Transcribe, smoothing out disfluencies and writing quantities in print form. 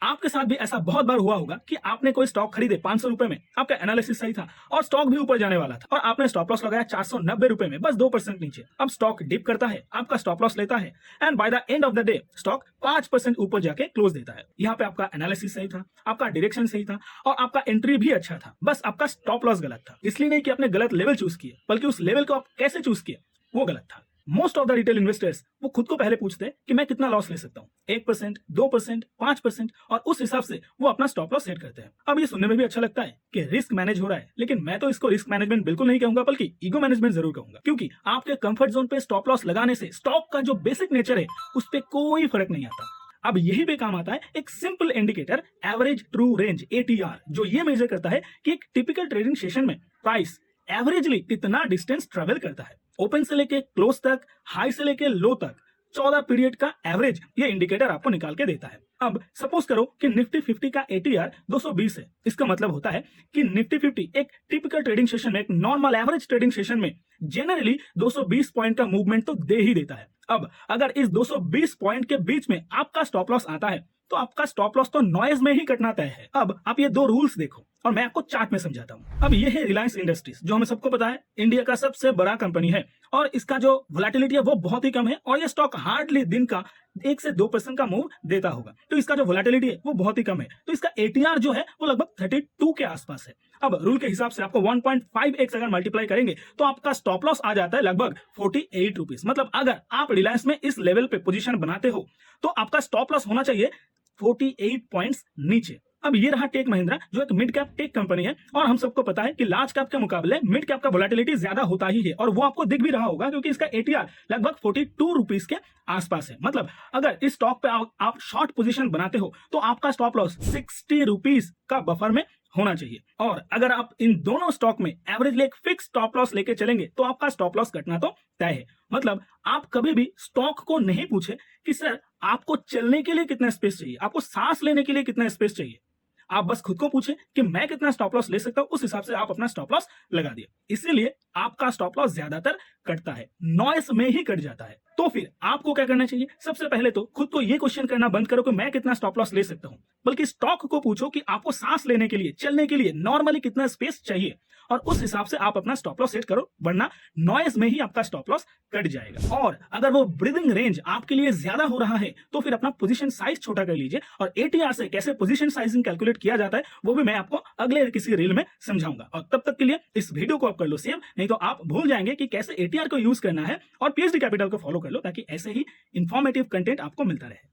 आपके साथ भी ऐसा बहुत बार हुआ होगा कि आपने कोई स्टॉक खरीदे 500 रुपए में, आपका एनालिसिस सही था और स्टॉक भी ऊपर जाने वाला था और आपने स्टॉप लॉस लगाया 490 रुपए में, बस 2% नीचे। अब स्टॉक डिप करता है, आपका स्टॉप लॉस लेता है and by the end of the day stock 5% ऊपर जाके क्लोज देता है। यहाँ पे आपका एनालिसिस सही था, आपका डायरेक्शन सही था और आपका एंट्री भी अच्छा था, बस आपका स्टॉप लॉस गलत था। इसलिए नहीं कि आपने गलत लेवल चूज किया, बल्कि उस लेवल को आप कैसे चूज किए वो गलत था। Most of the retail investors वो खुद को पहले पूछते हैं कि मैं कितना लॉस ले सकता हूँ, 1%, 2%, 5%, और उस हिसाब से वो अपना स्टॉप लॉस सेट करते हैं। अब ये सुनने में भी अच्छा लगता है कि रिस्क मैनेज हो रहा है, लेकिन मैं तो इसको रिस्क मैनेजमेंट बिल्कुल नहीं कहूंगा, बल्कि ईगो मैनेजमेंट जरूर कहूंगा, क्योंकि आपके कंफर्ट जोन पे स्टॉप लॉस लगाने से स्टॉक का जो बेसिक नेचर है उस पर कोई फर्क नहीं आता। अब यही पे काम आता है एक simple indicator, average true range ATR, जो ये मेजर करता है कि एक टिपिकल ट्रेडिंग सेशन में प्राइस एवरेजली कितना डिस्टेंस ट्रेवल करता है। ओपन से लेके क्लोज तक, हाई से लेके लो तक 14 पीरियड का एवरेज ये इंडिकेटर आपको निकाल के देता है। अब सपोज करो कि निफ्टी 50 का ATR 220 है। इसका मतलब होता है कि निफ्टी 50 एक टिपिकल ट्रेडिंग सेशन में, एक नॉर्मल एवरेज ट्रेडिंग सेशन में जनरली 220 पॉइंट का मूवमेंट तो दे ही देता है। अब अगर इस 220 पॉइंट के बीच में आपका स्टॉप लॉस आता है तो आपका स्टॉप लॉस तो नॉइज में ही कटना तय है। अब आप ये दो रूल्स देखो और मैं आपको चार्ट में समझाता हूं। अब ये है रिलायंस इंडस्ट्रीज, जो हमें सबको पता है इंडिया का सबसे बड़ा कंपनी है और इसका जो वोलेटिलिटी है वो बहुत ही कम है और ये स्टॉक हार्डली दिन का 1 से 2% का मूव देता होगा, तो इसका जो वोलेटिलिटी है वो बहुत ही कम है, तो इसका ATR जो है वो लगभग 32 के आसपास है। अब रूल के हिसाब से आपको 1.5x अगर मल्टीप्लाई करेंगे तो आपका स्टॉप लॉस आ जाता है लगभग 48 रुपीज। मतलब अगर आप रिलायंस में इस लेवल पे पोजीशन बनाते हो तो आपका स्टॉप लॉस होना चाहिए 48 पॉइंट्स नीचे। अब ये रहा टेक महिंद्रा, जो एक मिड कैप टेक कंपनी है और हम सबको पता है कि लार्ज कैप के मुकाबले मिड कैप का वोलेटिलिटी ज्यादा होता ही है और वो आपको दिख भी रहा होगा क्योंकि इसका ATR लगभग 42 रुपीज के आसपास है। मतलब अगर इस स्टॉक पे आप शॉर्ट पोजीशन बनाते हो तो आपका स्टॉप लॉस 60 रुपीज का बफर में होना चाहिए और अगर आप इन दोनों स्टॉक में एवरेज एक फिक्स स्टॉप लॉस लेके चलेंगे तो आपका स्टॉप लॉस कटना तो तय है। मतलब आप कभी भी स्टॉक को नहीं पूछे कि सर आपको चलने के लिए कितना स्पेस चाहिए, आपको सांस लेने के लिए कितना स्पेस चाहिए, आप बस खुद को पूछे कि मैं कितना स्टॉप लॉस ले सकता हूं, उस हिसाब से आप अपना स्टॉप लॉस लगा दिए। इसीलिए आपका स्टॉप लॉस ज्यादातर कटता है, नॉइस में ही कट जाता है। तो फिर आपको क्या करना चाहिए? सबसे पहले तो खुद को ये क्वेश्चन करना बंद करो कि मैं कितना स्टॉप लॉस ले सकता हूं, बल्कि स्टॉक को पूछो कि आपको सांस लेने के लिए, चलने के लिए नॉर्मली कितना स्पेस चाहिए और उस हिसाब से आप अपना स्टॉप लॉस सेट करो, वरना नॉइस में ही आपका स्टॉप लॉस कट जाएगा। और अगर वो ब्रीदिंग रेंज आपके लिए ज्यादा हो रहा है तो फिर अपना पोजीशन साइज छोटा कर लीजिए और ATR से कैसे पोजीशन साइजिंग कैलकुलेट किया जाता है वो भी मैं आपको अगले किसी रील में समझाऊंगा। और तब तक के लिए इस वीडियो को आप कर लो सेव, नहीं तो आप भूल जाएंगे कि कैसे ATR को यूज करना है। और PhD कैपिटल को फॉलो कर लो ताकि ऐसे ही इंफॉर्मेटिव कंटेंट आपको मिलता रहे।